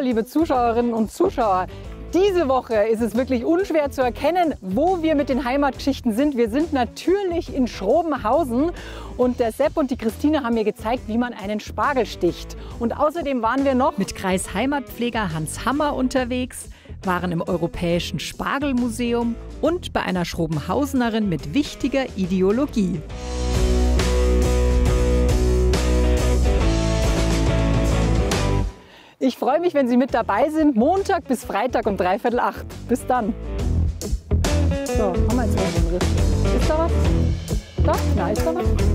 liebe Zuschauerinnen und Zuschauer, diese Woche ist es wirklich unschwer zu erkennen, wo wir mit den Heimatgeschichten sind. Wir sind natürlich in Schrobenhausen und der Sepp und die Christine haben mir gezeigt, wie man einen Spargel sticht. Und außerdem waren wir noch mit Kreisheimatpfleger Hans Hammer unterwegs, waren im Europäischen Spargelmuseum und bei einer Schrobenhausenerin mit wichtiger Ideologie. Ich freue mich, wenn Sie mit dabei sind, Montag bis Freitag um 7:45. Bis dann. So, haben wir jetzt mal den Riss. Ist da was? Da? Na, ist da was?